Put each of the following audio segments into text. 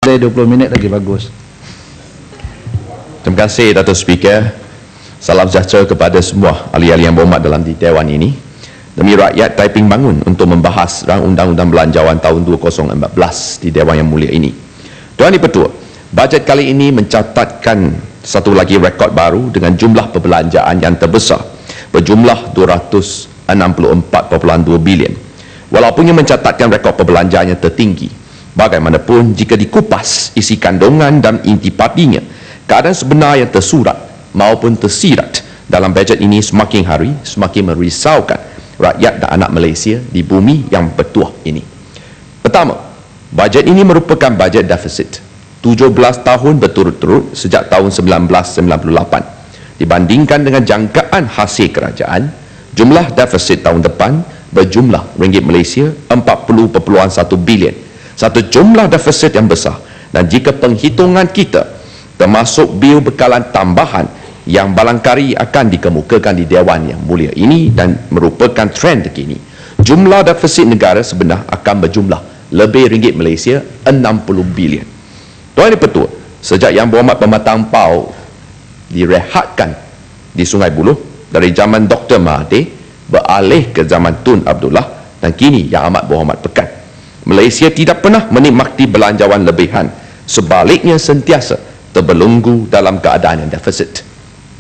Dari 20 minit lagi bagus. Terima kasih Datuk Speaker. Salam sejahtera kepada semua ahli-ahli yang berhormat dalam di Dewan ini. Demi rakyat Taiping bangun untuk membahas rang undang-undang belanjawan tahun 2014 di Dewan yang mulia ini. Tuan Dipertua, bajet kali ini mencatatkan satu lagi rekod baru dengan jumlah perbelanjaan yang terbesar berjumlah 264.2 bilion. Walaupun ia mencatatkan rekod perbelanjaan yang tertinggi, bagaimanapun jika dikupas isi kandungan dan intipatinya, keadaan sebenar yang tersurat maupun tersirat dalam bajet ini semakin hari semakin merisaukan rakyat dan anak Malaysia di bumi yang bertuah ini. Pertama, bajet ini merupakan bajet defisit 17 tahun berturut-turut sejak tahun 1998. Dibandingkan dengan jangkaan hasil kerajaan, jumlah defisit tahun depan berjumlah ringgit Malaysia 40.1 bilion. Satu jumlah defisit yang besar, dan jika penghitungan kita termasuk bil bekalan tambahan yang barangkali akan dikemukakan di Dewan yang mulia ini dan merupakan trend terkini, jumlah defisit negara sebenar akan berjumlah lebih ringgit Malaysia 60 bilion. Tuan Dipertua, sejak Yang Berhormat Pematang Pau direhatkan di Sungai Buloh dari zaman Dr. Mahathir beralih ke zaman Tun Abdullah dan kini Yang Amat Berhormat Pekan, Malaysia tidak pernah menikmati belanjawan lebihan, sebaliknya sentiasa terbelenggu dalam keadaan yang defisit.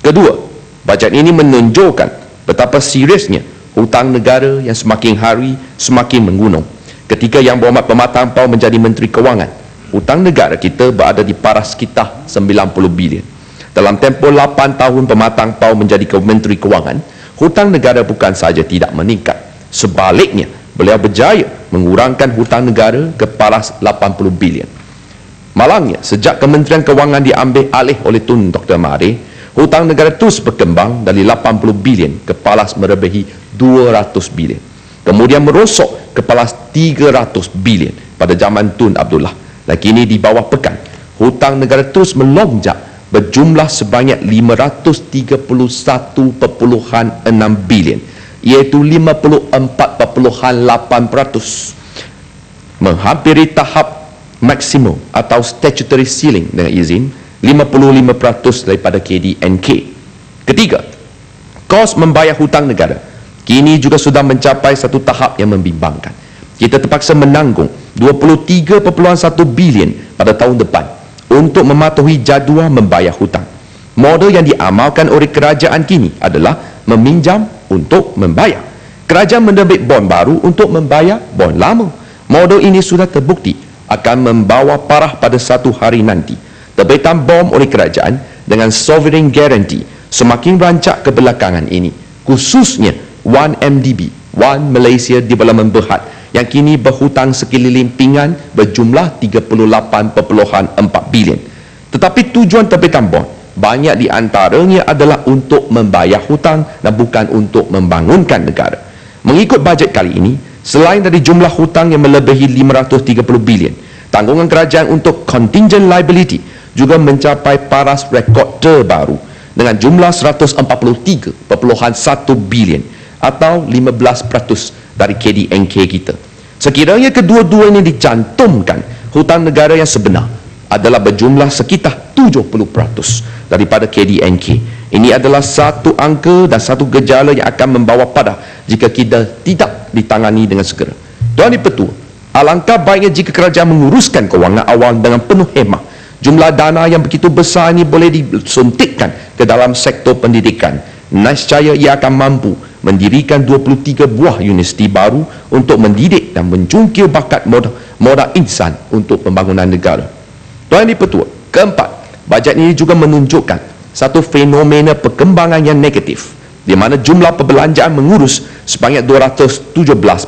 Kedua, bajet ini menunjukkan betapa seriusnya hutang negara yang semakin hari semakin menggunung. Ketika Yang Berhormat Pematang Pau menjadi Menteri Kewangan, hutang negara kita berada di paras sekitar 90 bilion. Dalam tempoh 8 tahun Pematang Pau menjadi Menteri Kewangan, hutang negara bukan saja tidak meningkat, sebaliknya beliau berjaya mengurangkan hutang negara ke paras 80 bilion. Malangnya, sejak Kementerian Kewangan diambil alih oleh Tun Dr. Mahathir, hutang negara terus berkembang dari 80 bilion ke paras melebihi 200 bilion. Kemudian merosot ke paras 300 bilion pada zaman Tun Abdullah. Dan kini di bawah Pekan, hutang negara terus melonjak berjumlah sebanyak 531.6 bilion, iaitu 54.8%, menghampiri tahap maksimum atau statutory ceiling dengan izin 55% daripada KDNK. Ketiga, kos membayar hutang negara kini juga sudah mencapai satu tahap yang membimbangkan. Kita terpaksa menanggung 23.1 bilion pada tahun depan untuk mematuhi jadual membayar hutang. Model yang diamalkan oleh kerajaan kini adalah meminjam untuk membayar. Kerajaan menerbit bon baru untuk membayar bon lama. Model ini sudah terbukti akan membawa parah pada satu hari nanti. Terbitan bom oleh kerajaan dengan sovereign guarantee semakin rancak kebelakangan ini, khususnya 1MDB, One Malaysia Development Berhad, yang kini berhutang sekeliling pinggan berjumlah 38.4 bilion. Tetapi tujuan terbitan bond banyak di antaranya adalah untuk membayar hutang dan bukan untuk membangunkan negara. Mengikut bajet kali ini, selain dari jumlah hutang yang melebihi 530 bilion, tanggungan kerajaan untuk contingent liability juga mencapai paras rekod terbaru dengan jumlah 143.1 bilion atau 15% dari KDNK kita. Sekiranya kedua-duanya dicantumkan, hutang negara yang sebenar adalah berjumlah sekitar 70% daripada KDNK. Ini adalah satu angka dan satu gejala yang akan membawa padah jika kita tidak ditangani dengan segera. Tuan Dipertua, alangkah baiknya jika kerajaan menguruskan kewangan awal dengan penuh hemah. Jumlah dana yang begitu besar ini boleh disuntikkan ke dalam sektor pendidikan. Nescaya ia akan mampu mendirikan 23 buah universiti baru untuk mendidik dan mencungkil bakat modal insan untuk pembangunan negara. Tuan Dipertua, keempat, bajet ini juga menunjukkan satu fenomena perkembangan yang negatif, di mana jumlah perbelanjaan mengurus sebanyak 217.7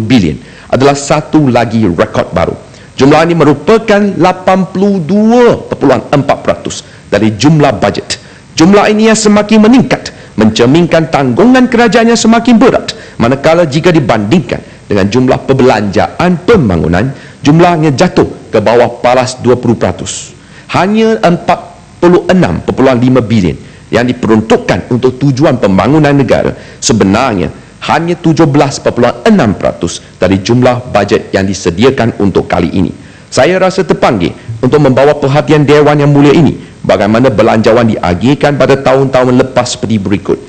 bilion adalah satu lagi rekod baru. Jumlah ini merupakan 82.4% dari jumlah bajet. Jumlah ini yang semakin meningkat mencerminkan tanggungan kerajaan yang semakin berat, manakala jika dibandingkan dengan jumlah perbelanjaan pembangunan, jumlahnya jatuh ke bawah paras 20%. Hanya 46.5 bilion yang diperuntukkan untuk tujuan pembangunan negara sebenarnya hanya 17.6% dari jumlah bajet yang disediakan untuk kali ini. Saya rasa terpanggil untuk membawa perhatian Dewan Yang Mulia ini bagaimana belanjawan diagihkan pada tahun-tahun lepas seperti berikut.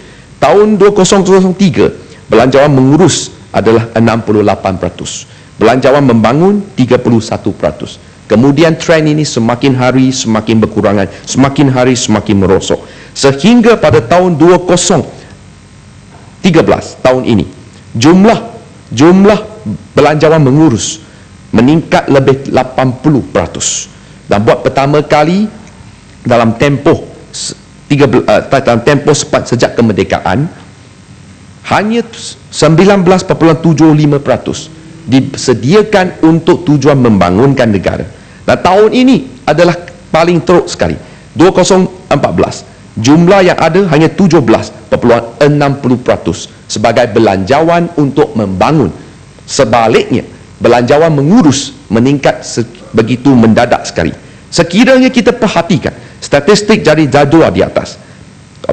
Tahun 2003, belanjawan mengurus adalah 68%. Belanjawan membangun 31%. Kemudian trend ini semakin hari semakin berkurangan, semakin hari semakin merosot. Sehingga pada tahun 2013, tahun ini, jumlah belanjawan mengurus meningkat lebih 80%. Dan buat pertama kali dalam tempoh sejak kemerdekaan, hanya 19.75% disediakan untuk tujuan membangunkan negara. Dan tahun ini adalah paling teruk sekali. 2014, jumlah yang ada hanya 17.60% sebagai belanjawan untuk membangun. Sebaliknya, belanjawan mengurus meningkat begitu mendadak sekali. Sekiranya kita perhatikan statistik dari jadual di atas,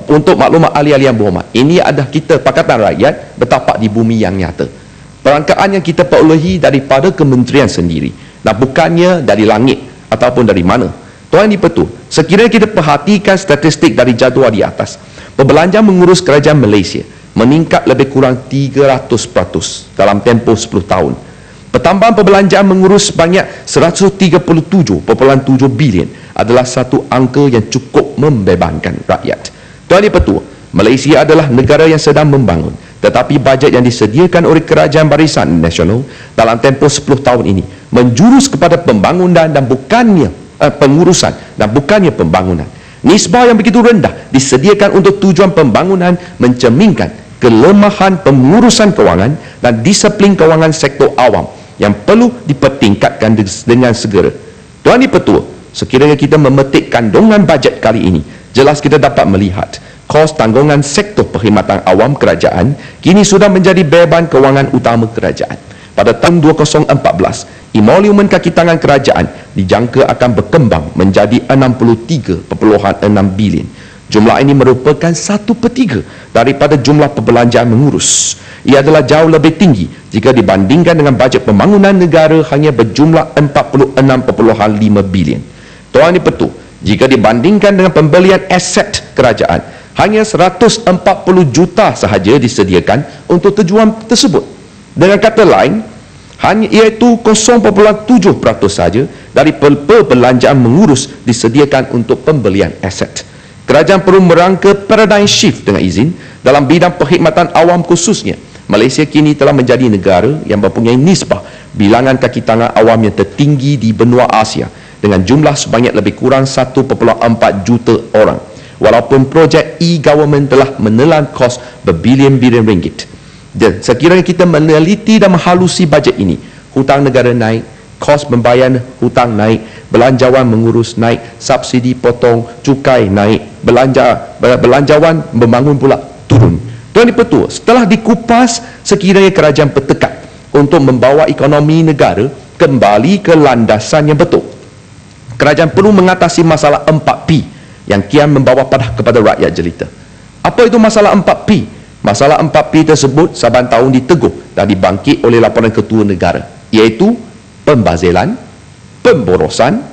untuk maklumat ahli-ahli yang berhormat, ini adalah kita Pakatan Rakyat bertapak di bumi yang nyata. Perangkaan yang kita perolehi daripada kementerian sendiri, dan bukannya dari langit ataupun dari mana. Tuan Dipertua, sekiranya kita perhatikan statistik dari jadual di atas, perbelanjaan mengurus kerajaan Malaysia meningkat lebih kurang 300% dalam tempoh 10 tahun. Pertambahan perbelanjaan mengurus sebanyak 137.7 bilion adalah satu angka yang cukup membebankan rakyat. Tuan Dipertua, Malaysia adalah negara yang sedang membangun, tetapi bajet yang disediakan oleh Kerajaan Barisan Nasional dalam tempoh 10 tahun ini menjurus kepada pembangunan dan bukannya pengurusan dan bukannya pembangunan. Nisbah yang begitu rendah disediakan untuk tujuan pembangunan mencerminkan kelemahan pengurusan kewangan dan disiplin kewangan sektor awam yang perlu dipertingkatkan dengan segera. Tuan Dipertua, sekiranya kita memetik kandungan bajet kali ini, jelas kita dapat melihat kos tanggungan sektor perkhidmatan awam kerajaan kini sudah menjadi beban kewangan utama kerajaan. Pada tahun 2014, emolumen kaki tangan kerajaan dijangka akan berkembang menjadi 63.6 bilion. Jumlah ini merupakan 1/3 daripada jumlah perbelanjaan mengurus. Ia adalah jauh lebih tinggi jika dibandingkan dengan bajet pembangunan negara hanya berjumlah 46.5 bilion. Tuan Dipertua, jika dibandingkan dengan pembelian aset kerajaan, hanya 140 juta sahaja disediakan untuk tujuan tersebut. Dengan kata lain, hanya iaitu 0.7% saja dari perbelanjaan mengurus disediakan untuk pembelian aset. Kerajaan perlu merangka paradigm shift dengan izin dalam bidang perkhidmatan awam khususnya. Malaysia kini telah menjadi negara yang mempunyai nisbah bilangan kaki tangan awam yang tertinggi di benua Asia dengan jumlah sebanyak lebih kurang 1.4 juta orang. Walaupun projek e-government telah menelan kos berbilion-bilion ringgit. Dan sekiranya kita meneliti dan menghalusi bajet ini, hutang negara naik, kos pembayaran hutang naik, belanjawan mengurus naik, subsidi potong, cukai naik, belanjawan membangun pula turun. Tuan Dipertua, setelah dikupas, sekiranya kerajaan bertekad untuk membawa ekonomi negara kembali ke landasan yang betul, kerajaan perlu mengatasi masalah 4P yang kian membawa padah kepada rakyat jelita. Apa itu masalah 4P? Masalah 4P tersebut saban tahun ditegur dan dibangkit oleh laporan ketua negara, iaitu pembazilan, pemborosan,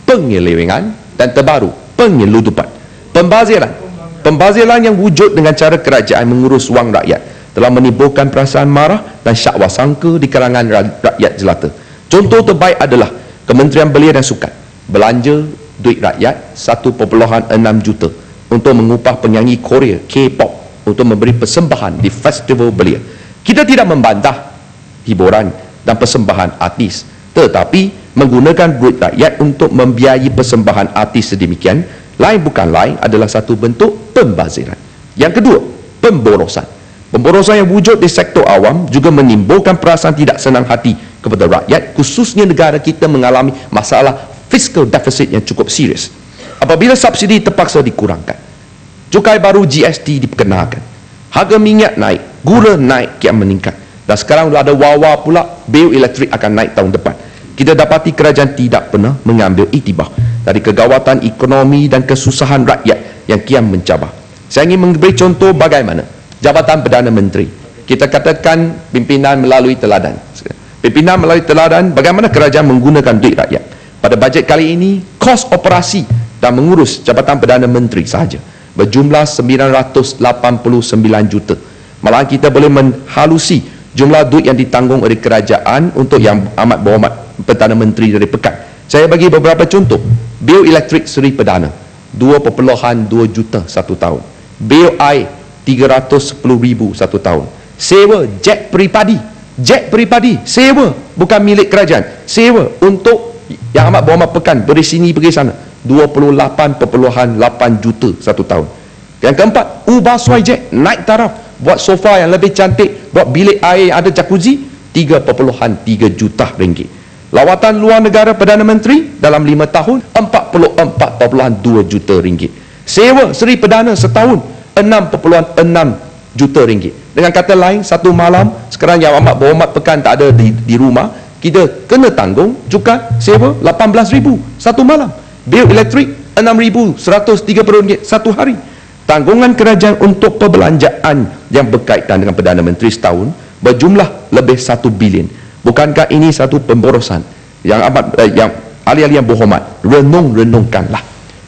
penyelewengan dan terbaru penyeludupan. Pembazilan yang wujud dengan cara kerajaan mengurus wang rakyat telah menimbulkan perasaan marah dan syakwa sangka di kalangan rakyat jelata. Contoh terbaik adalah Kementerian Belia dan Sukan belanja duit rakyat 1.6 juta untuk mengupah penyanyi Korea K-pop untuk memberi persembahan di festival belia. Kita tidak membantah hiburan dan persembahan artis, tetapi menggunakan duit rakyat untuk membiayai persembahan artis sedemikian bukan lain adalah satu bentuk pembaziran. Yang kedua, pemborosan. Pemborosan yang wujud di sektor awam juga menimbulkan perasaan tidak senang hati kepada rakyat, khususnya negara kita mengalami masalah fiscal deficit yang cukup serius. Apabila subsidi terpaksa dikurangkan, cukai baru GST diperkenalkan, harga minyak naik, gula naik kian meningkat, dan sekarang ada wawa pula bil elektrik akan naik tahun depan. Kita dapati kerajaan tidak pernah mengambil iktibar dari kegawatan ekonomi dan kesusahan rakyat yang kian mencabar. Saya ingin memberi contoh bagaimana Jabatan Perdana Menteri, kita katakan pimpinan melalui teladan. Pimpinan melalui teladan, bagaimana kerajaan menggunakan duit rakyat. Pada bajet kali ini, kos operasi dan mengurus Jabatan Perdana Menteri sahaja berjumlah 989 juta. Malahan kita boleh menghalusi jumlah duit yang ditanggung oleh kerajaan untuk Yang Amat Berhormat Perdana Menteri dari Pekan. Saya bagi beberapa contoh. Bil elektrik Seri Perdana 2.2 juta satu tahun. Bil air 310,000 satu tahun. Sewa jet peribadi sewa, bukan milik kerajaan, sewa untuk Yang Amat Berhormat Pekan pergi sini pergi sana, 28.8 juta satu tahun. Yang keempat, ubah suai jet, naik taraf, buat sofa yang lebih cantik, buat bilik air yang ada jacuzzi, 3.3 juta ringgit. Lawatan luar negara Perdana Menteri dalam 5 tahun, 44.2 juta ringgit. Sewa Seri Perdana setahun, 6.6 juta ringgit. Dengan kata lain, satu malam sekarang Yang Amat Berhormat Pekan tak ada di rumah, kita kena tanggung cukai sewa 18,000 satu malam. Bil elektrik 6,130 ringgit satu hari. Tanggungan kerajaan untuk perbelanjaan yang berkaitan dengan Perdana Menteri setahun berjumlah lebih 1 bilion. Bukankah ini satu pemborosan yang ahli-ahli yang berhormat renungkanlah.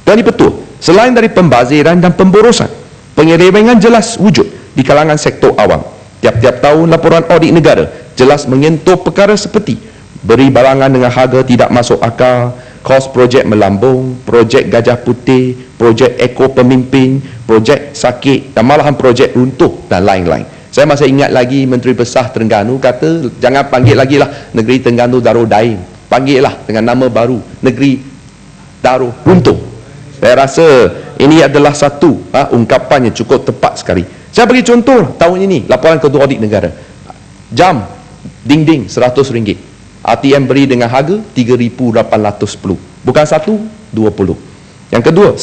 Dan ini betul, selain dari pembaziran dan pemborosan, penyelewengan jelas wujud di kalangan sektor awam. Tiap-tiap tahun laporan audit negara jelas menyentuh perkara seperti beri barangan dengan harga tidak masuk akal, kos projek melambung, projek Gajah Putih, projek Eko Pemimpin, projek sakit dan malahan projek runtuh dan lain-lain. Saya masih ingat lagi Menteri Besar Terengganu kata jangan panggil lagi lah negeri Terengganu Darul Daim, panggillah dengan nama baru negeri Darul Runtuh. Saya rasa ini adalah satu ungkapan yang cukup tepat sekali. Saya bagi contoh tahun ini laporan Ketua Audit Negara. Jam dinding RM100, ATM beri dengan harga RM3,810, bukan 1, 20. Yang kedua,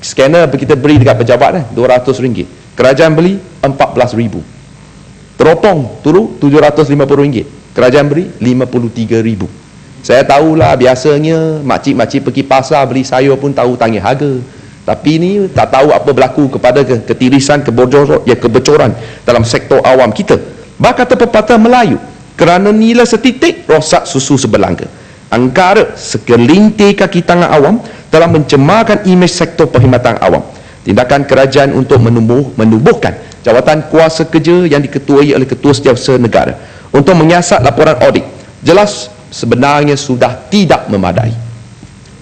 scanner kita beri dekat pejabat RM200, kerajaan beli RM14,000. Teropong turun RM750, kerajaan beri RM53,000. Saya tahulah biasanya makcik-makcik pergi pasar beli sayur pun tahu tangih harga, tapi ini tak tahu apa berlaku kepada ketirisan, kebocoran dalam sektor awam kita. Bah kata pepatah Melayu, kerana nila setitik rosak susu sebelangga. Angkara segelintir kaki tangan awam telah mencemarkan imej sektor perkhidmatan awam. Tindakan kerajaan untuk menubuhkan jawatan kuasa kerja yang diketuai oleh Ketua Setiausaha Negara untuk menyiasat laporan audit jelas sebenarnya sudah tidak memadai.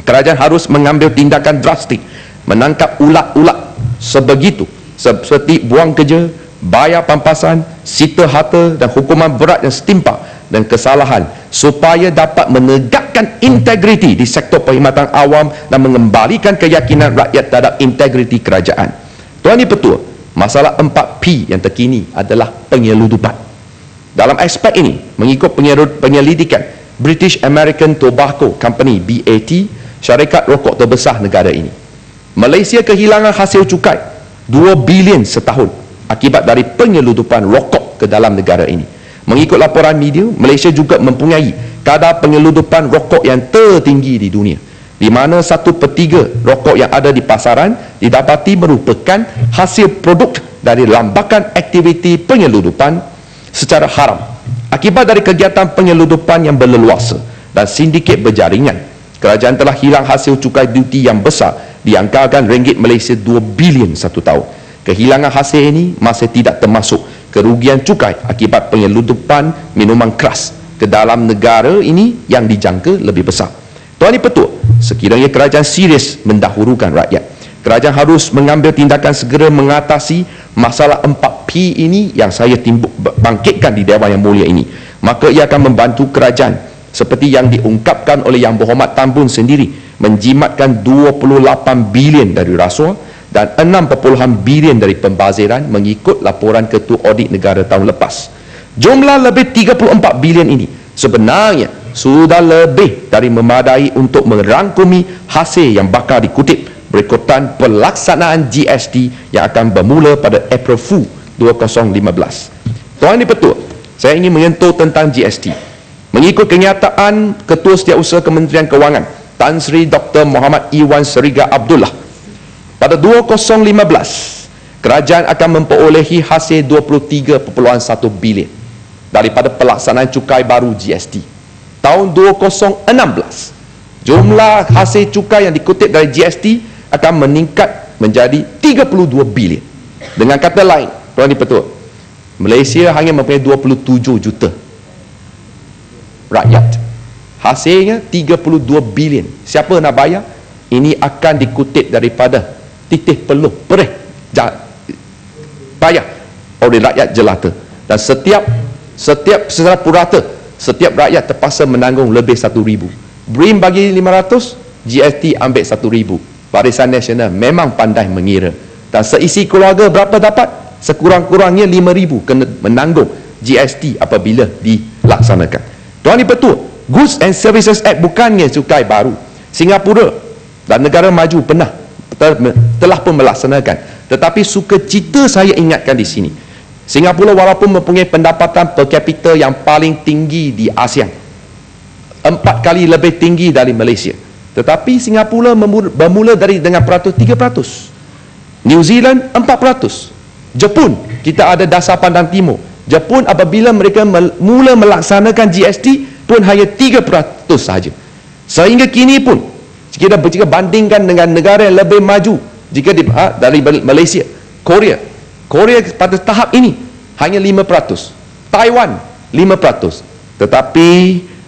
Kerajaan harus mengambil tindakan drastik, menangkap ulat-ulat sebegitu seperti buang kerja, bayar pampasan, sita harta dan hukuman berat yang setimpal dan kesalahan supaya dapat menegakkan integriti di sektor perkhidmatan awam dan mengembalikan keyakinan rakyat terhadap integriti kerajaan. Tuan Yang Pertua, masalah 4P yang terkini adalah penyeludupan. Dalam aspek ini, mengikut penyelidikan British American Tobacco Company BAT, syarikat rokok terbesar negara ini, Malaysia kehilangan hasil cukai 2 bilion setahun akibat dari penyeludupan rokok ke dalam negara ini. Mengikut laporan media, Malaysia juga mempunyai kadar penyeludupan rokok yang tertinggi di dunia, di mana 1/3 rokok yang ada di pasaran didapati merupakan hasil produk dari lambakan aktiviti penyeludupan secara haram akibat dari kegiatan penyeludupan yang berleluasa dan sindiket berjaringan. Kerajaan telah hilang hasil cukai duty yang besar dianggarkan ringgit Malaysia 2 bilion satu tahun. Kehilangan hasil ini masih tidak termasuk kerugian cukai akibat penyeludupan minuman keras ke dalam negara ini yang dijangka lebih besar. Tuan Yang Pertua, sekiranya kerajaan serius mendahulukan rakyat, kerajaan harus mengambil tindakan segera mengatasi masalah 4P ini yang saya bangkitkan di Dewan Yang Mulia ini. Maka ia akan membantu kerajaan seperti yang diungkapkan oleh Yang Berhormat Tan Bun sendiri, menjimatkan 28 bilion dari rasuah dan 6.0 bilion dari pembaziran mengikut laporan Ketua Audit Negara tahun lepas. Jumlah lebih 34 bilion ini sebenarnya sudah lebih dari memadai untuk merangkumi hasil yang bakal dikutip berikutan pelaksanaan GST yang akan bermula pada April Fool 2015. Tuan Yang Pertua, saya ingin menyentuh tentang GST. Mengikut kenyataan Ketua Setiausaha Kementerian Kewangan Tan Sri Dr. Muhammad Iwan Seriga Abdullah, pada 2015 kerajaan akan memperolehi hasil 23.1 bilion daripada pelaksanaan cukai baru GST. Tahun 2016 Jumlah hasil cukai yang dikutip dari GST akan meningkat menjadi 32 bilion. Dengan kata lain, Tuan Di-Pertua, Malaysia hanya mempunyai 27 juta rakyat. Hasilnya 32 bilion. Siapa nak bayar? Ini akan dikutip daripada titih peluh perih payah oleh rakyat jelata. Dan setiap secara purata, setiap rakyat terpaksa menanggung lebih 1,000. BRIM bagi 500, GST ambil 1,000. Barisan Nasional memang pandai mengira. Dan seisi keluarga berapa dapat? Sekurang-kurangnya 5,000 kena menanggung GST apabila dilaksanakan. Tuan Di-Pertua, Goods and Services Act bukannya cukai baru. Singapura dan negara maju telah pun melaksanakan. Tetapi sukacita saya ingatkan di sini, Singapura walaupun mempunyai pendapatan per capita yang paling tinggi di ASEAN, 4 kali lebih tinggi dari Malaysia, tetapi Singapura bermula dengan peratus 3%, New Zealand 4%, Jepun, kita ada dasar pandang timur, Jepun apabila mereka mula melaksanakan GST pun hanya 3% sahaja. Sehingga kini pun jika bandingkan dengan negara yang lebih maju dari Malaysia, Korea pada tahap ini hanya 5%, Taiwan 5%, tetapi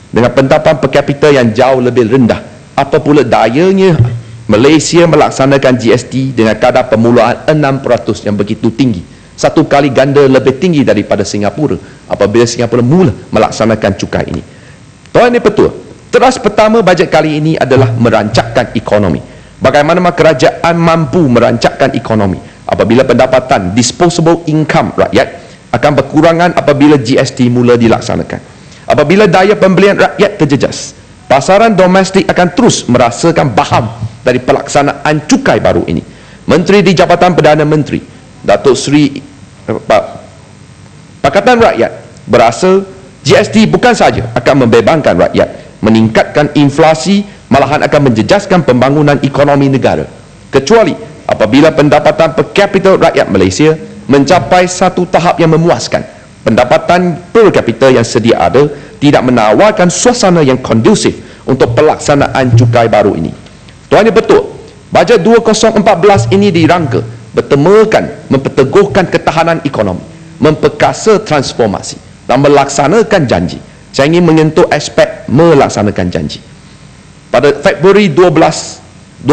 dengan pendapatan per capita yang jauh lebih rendah, apa pula dayanya Malaysia melaksanakan GST dengan kadar permulaan 6% yang begitu tinggi, 1 kali ganda lebih tinggi daripada Singapura apabila Singapura mula melaksanakan cukai ini. Tuan Di-Pertua, teras pertama bajet kali ini adalah merancakkan ekonomi. Bagaimana kerajaan mampu merancakkan ekonomi apabila pendapatan disposable income rakyat akan berkurangan apabila GST mula dilaksanakan. Apabila daya pembelian rakyat terjejas, pasaran domestik akan terus merasakan baham dari pelaksanaan cukai baru ini. Menteri di Jabatan Perdana Menteri, Datuk Seri Pakatan Rakyat, berasa GST bukan saja akan membebankan rakyat, meningkatkan inflasi, malahan akan menjejaskan pembangunan ekonomi negara. Kecuali apabila pendapatan per capita rakyat Malaysia mencapai satu tahap yang memuaskan. Pendapatan per capita yang sedia ada tidak menawarkan suasana yang kondusif untuk pelaksanaan cukai baru ini. Tuan Di-Pertua, bajet 2014 ini dirangka bertemakan memperteguhkan ketahanan ekonomi, memperkasa transformasi dan melaksanakan janji. Saya ingin menyentuh aspek melaksanakan janji. Pada Februari 2012,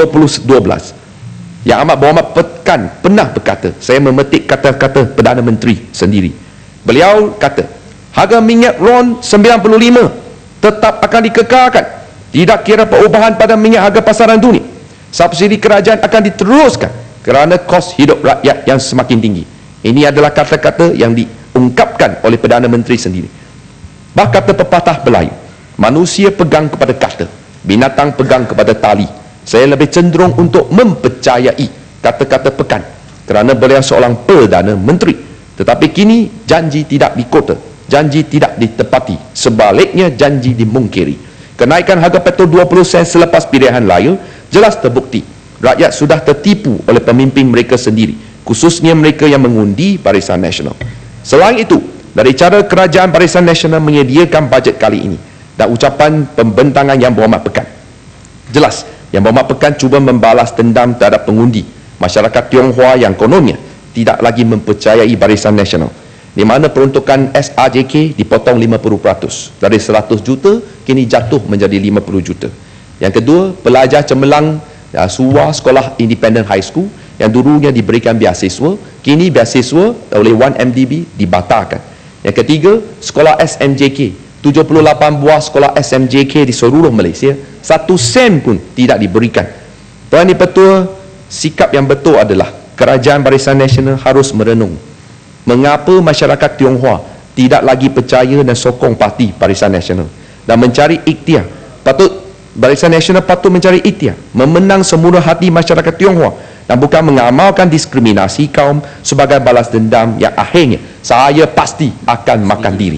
Yang Amat Berhormat Pekan pernah berkata, saya memetik kata-kata Perdana Menteri sendiri. Beliau kata, harga minyak RON 95 tetap akan dikekalkan, tidak kira perubahan pada minyak harga pasaran dunia. Subsidi kerajaan akan diteruskan kerana kos hidup rakyat yang semakin tinggi. Ini adalah kata-kata yang diungkapkan oleh Perdana Menteri sendiri. Bah kata pepatah Melayu, manusia pegang kepada kata, binatang pegang kepada tali. Saya lebih cenderung untuk mempercayai kata-kata Pekan kerana beliau seorang Perdana Menteri. Tetapi kini janji tidak dikota, janji tidak ditepati, sebaliknya janji dimungkiri. Kenaikan harga petrol 20 sen selepas pilihan raya jelas terbukti rakyat sudah tertipu oleh pemimpin mereka sendiri, khususnya mereka yang mengundi Barisan Nasional. Selain itu, dari cara kerajaan Barisan Nasional menyediakan bajet kali ini dan ucapan pembentangan Yang Berhormat Pekan, jelas Yang Berhormat Pekan cuba membalas dendam terhadap pengundi masyarakat Tionghoa yang kononnya tidak lagi mempercayai Barisan Nasional, di mana peruntukan SRJK dipotong 50%, dari 100 juta kini jatuh menjadi 50 juta. Yang kedua, pelajar cemerlang SUA Sekolah Independent High School yang dulunya diberikan beasiswa, kini beasiswa oleh 1MDB dibatalkan. Yang ketiga, sekolah SMJK, 78 buah sekolah SMJK di seluruh Malaysia, 1 sen pun tidak diberikan. Tuan Di-Pertua, sikap yang betul adalah kerajaan Barisan Nasional harus merenung mengapa masyarakat Tionghoa tidak lagi percaya dan sokong parti Barisan Nasional dan mencari ikhtiar. Barisan Nasional patut mencari ikhtiar memenang semula hati masyarakat Tionghoa dan bukan mengamalkan diskriminasi kaum sebagai balas dendam yang akhirnya saya pasti akan makan diri.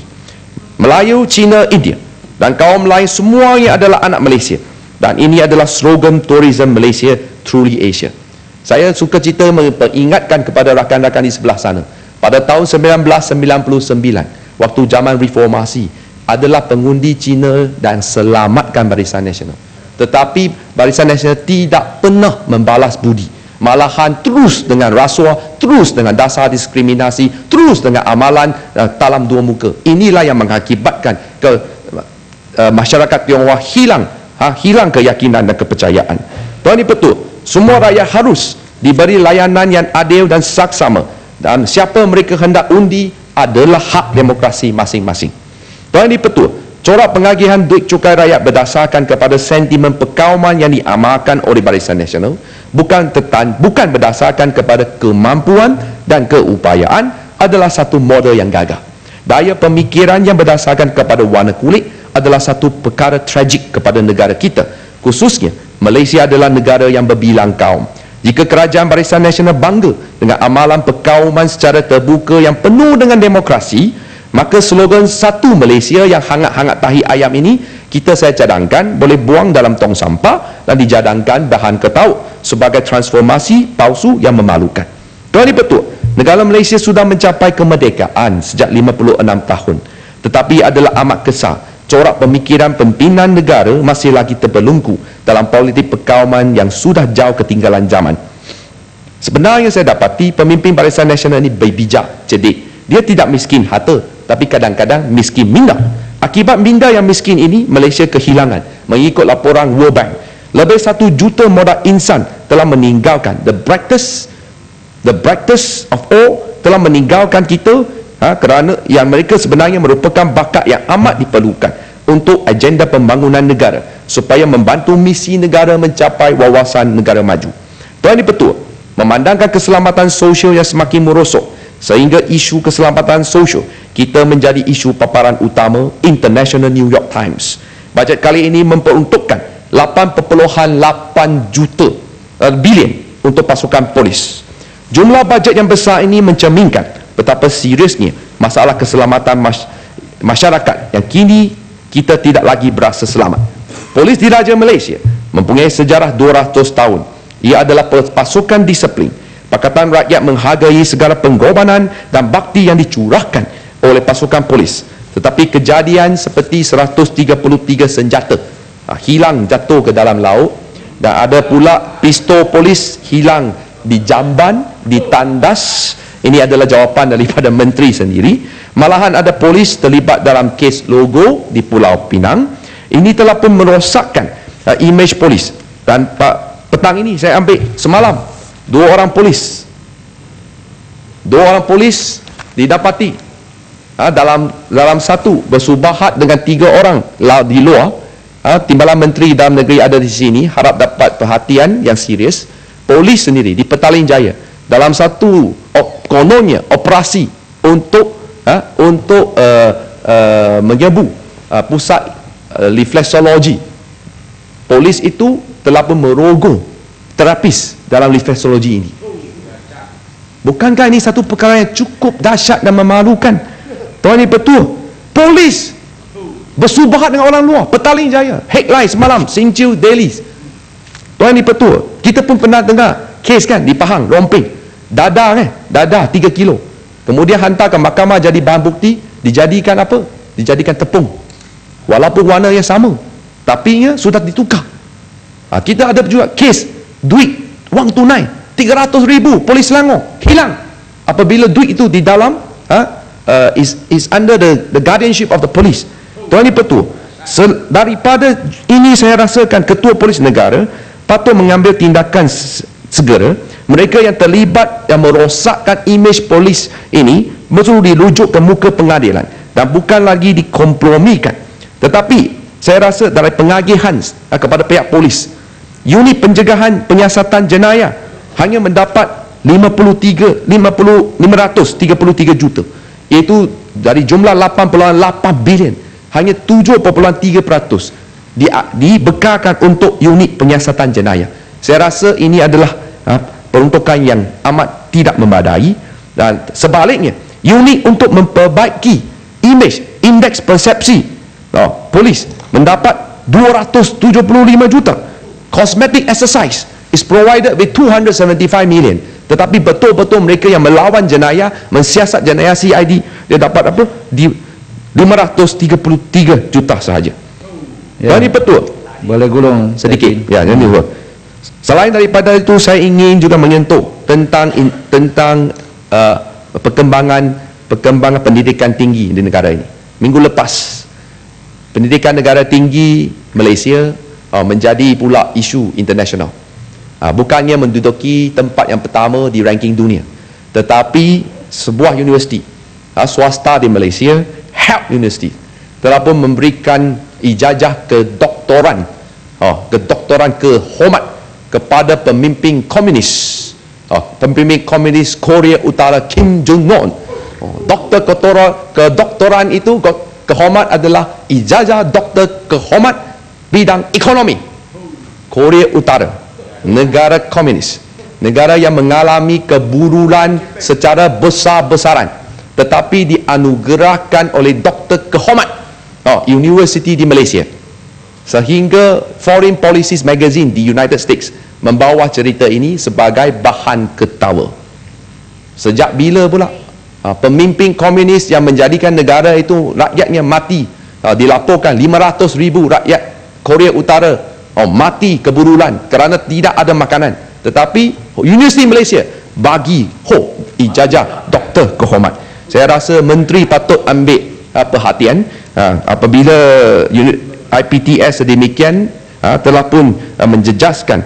Melayu, Cina, India dan kaum lain semuanya adalah anak Malaysia, dan ini adalah slogan Tourism Malaysia Truly Asia. Saya suka cerita mengingatkan kepada rakan-rakan di sebelah sana, pada tahun 1999 waktu zaman reformasi adalah pengundi Cina dan selamatkan Barisan Nasional. Tetapi Barisan Nasional tidak pernah membalas budi, malahan terus dengan rasuah, terus dengan dasar diskriminasi, terus dengan amalan talam dua muka. Inilah yang mengakibatkan masyarakat Tionghoa hilang keyakinan dan kepercayaan. Tuan Dipertua, semua rakyat harus diberi layanan yang adil dan saksama, dan siapa mereka hendak undi adalah hak demokrasi masing-masing. Tuan Dipertua, corak pengagihan duit cukai rakyat berdasarkan kepada sentimen perkauman yang diamalkan oleh Barisan Nasional bukan berdasarkan kepada kemampuan dan keupayaan adalah satu model yang gagah. Daya pemikiran yang berdasarkan kepada warna kulit adalah satu perkara tragik kepada negara kita. Khususnya, Malaysia adalah negara yang berbilang kaum. Jika kerajaan Barisan Nasional bangga dengan amalan perkauman secara terbuka yang penuh dengan demokrasi, maka slogan satu Malaysia yang hangat-hangat tahi ayam ini saya cadangkan boleh buang dalam tong sampah dan dijadangkan bahan ketaut sebagai transformasi palsu yang memalukan. Tuan Dipertua, negara Malaysia sudah mencapai kemerdekaan sejak 56 tahun, tetapi adalah amat kesal corak pemikiran pimpinan negara masih lagi terbelenggu dalam politik perkauman yang sudah jauh ketinggalan zaman. Sebenarnya saya dapati pemimpin Barisan Nasional ini bijak, cerdik. Dia tidak miskin harta, tapi kadang-kadang miskin minda. Akibat minda yang miskin ini, Malaysia kehilangan, mengikut laporan World Bank, lebih 1 juta modal insan telah meninggalkan the brightest of all, telah meninggalkan kita kerana yang mereka sebenarnya merupakan bakat yang amat diperlukan untuk agenda pembangunan negara supaya membantu misi negara mencapai wawasan negara maju. Tuan Dipertua, memandangkan keselamatan sosial yang semakin merosot sehingga isu keselamatan sosial kita menjadi isu paparan utama International New York Times. Bajet kali ini memperuntukkan 8.8 juta bilion untuk pasukan polis. Jumlah bajet yang besar ini mencerminkan betapa seriusnya masalah keselamatan masyarakat yang kini kita tidak lagi berasa selamat. Polis Diraja Malaysia mempunyai sejarah 200 tahun. Ia adalah pasukan disiplin. Pakatan Rakyat menghargai segala pengorbanan dan bakti yang dicurahkan oleh pasukan polis. Tetapi kejadian seperti 133 senjata hilang jatuh ke dalam laut, dan ada pula pistol polis hilang di Jamban, di Tandas. Ini adalah jawapan daripada menteri sendiri. Malahan ada polis terlibat dalam kes logo di Pulau Pinang. Ini telah pun merosakkan imej polis. Dan petang ini saya ambil semalam 2 orang polis didapati dalam satu bersubahat dengan 3 orang di luar. Timbalan Menteri Dalam Negeri ada di sini, harap dapat perhatian yang serius. Polis sendiri di Petaling Jaya dalam satu kononnya operasi untuk menyerbu pusat refleksologi. Polis itu telah pun merogoh terapis dalam refleksologi ini. Bukankah ini satu perkara yang cukup dahsyat dan memalukan? Tuan Dipertua, polis bersubahat dengan orang luar. Petaling Jaya, headline semalam Sing Chiu Daily. Tuan Dipertua, kita pun pernah dengar kes kan di Pahang, Romping, dada 3 kilo, kemudian hantar ke mahkamah jadi bahan bukti, dijadikan apa? Dijadikan tepung, walaupun warna yang sama, tapi sudah ditukar. Kita ada juga kes duit, wang tunai 300,000 polis Selangor hilang apabila duit itu di dalam is under the guardianship of the police. Tuan Dipertua, daripada ini saya rasakan Ketua Polis Negara patut mengambil tindakan segera. Mereka yang terlibat yang merosakkan imej polis ini betul dirujuk ke muka pengadilan dan bukan lagi dikompromikan. Tetapi saya rasa dari pengagihan kepada pihak polis, unit pencegahan penyiasatan jenayah hanya mendapat 533 juta, iaitu dari jumlah 8.8 bilion, hanya 7.3% dibekalkan untuk unit penyiasatan jenayah. Saya rasa ini adalah peruntukan yang amat tidak memadai. Dan sebaliknya, unit untuk memperbaiki imej, indeks persepsi polis mendapat 275 juta. Cosmetic exercise is provided with 275 million. Tetapi betul-betul mereka yang melawan jenayah, mensiasat jenayah CID, dia dapat apa? Di 533 juta sahaja. Tuan Dipertua, Boleh gulung sedikit. Ya, yang dua. Selain daripada itu, saya ingin juga menyentuh tentang perkembangan pendidikan tinggi di negara ini. Minggu lepas, pendidikan negara tinggi Malaysia menjadi pula isu internasional. Bukannya menduduki tempat yang pertama di ranking dunia, tetapi sebuah universiti swasta di Malaysia, HELP University, telah pun memberikan ijazah kedoktoran kehormat kepada pemimpin komunis Korea Utara Kim Jong-un. Kedoktoran itu kehormat adalah ijazah doktor kehormat bidang ekonomi. Korea Utara, negara komunis, negara yang mengalami keburulan secara besar-besaran, tetapi dianugerahkan oleh doktor kehormat universiti di Malaysia, sehingga Foreign Policies Magazine di United States membawa cerita ini sebagai bahan ketawa. Sejak bila pula pemimpin komunis yang menjadikan negara itu rakyatnya mati, dilaporkan 500,000 rakyat Korea Utara mati keburulan kerana tidak ada makanan, tetapi Universiti Malaysia bagi ijazah doktor kehormat. Saya rasa menteri patut ambil perhatian apabila IPTS sedemikian telah pun menjejaskan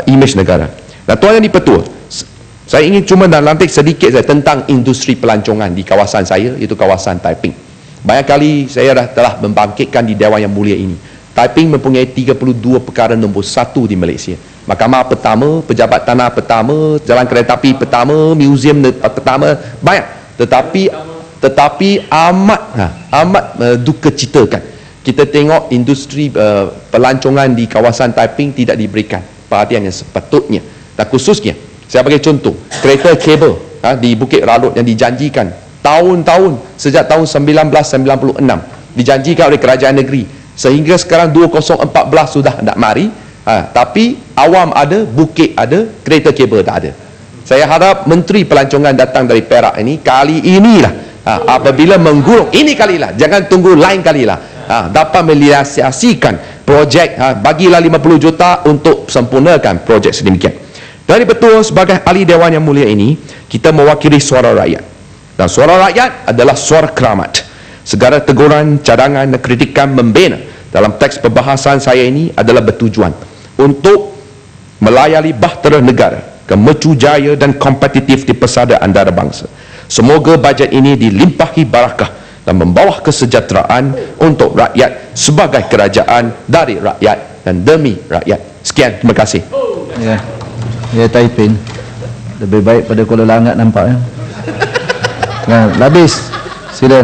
imej negara. Dan tuan yang dipertua, saya ingin cuma nanti sedikit saja tentang industri pelancongan di kawasan saya, iaitu kawasan Taiping. Banyak kali saya telah membangkitkan di Dewan Yang Mulia ini. Taiping mempunyai 32 perkara nombor 1 di Malaysia. Mahkamah pertama, pejabat tanah pertama, jalan kereta api pertama, muzium pertama, banyak. Tetapi amat duka citakan, kita tengok industri pelancongan di kawasan Taiping tidak diberikan perhatian yang sepatutnya. Dan khususnya, saya bagi contoh, kereta kabel di Bukit Ralut yang dijanjikan tahun-tahun, sejak tahun 1996 dijanjikan oleh kerajaan negeri, sehingga sekarang 2014 sudah nak mari, tapi awam ada, bukit ada, kereta kabel tak ada. Saya harap Menteri Pelancongan datang dari Perak ini, kali inilah apabila menggulung, ini kalilah, jangan tunggu lain kalilah, dapat merealisasikan projek, bagilah 50 juta untuk sempurnakan projek sedemikian. Dari betul sebagai ahli Dewan Yang Mulia ini, kita mewakili suara rakyat, dan suara rakyat adalah suara keramat. Segala teguran, cadangan dan kritikan membina dalam teks perbahasan saya ini adalah bertujuan untuk melayani bahtera negara, kemecu jaya dan kompetitif di pesada antarabangsa. Semoga bajet ini dilimpahi barakah dan membawa kesejahteraan untuk rakyat sebagai kerajaan dari rakyat dan demi rakyat. Sekian, terima kasih. Ya, Taiping lebih baik pada Kuala Langat nampaknya. Nah, habis. Sila.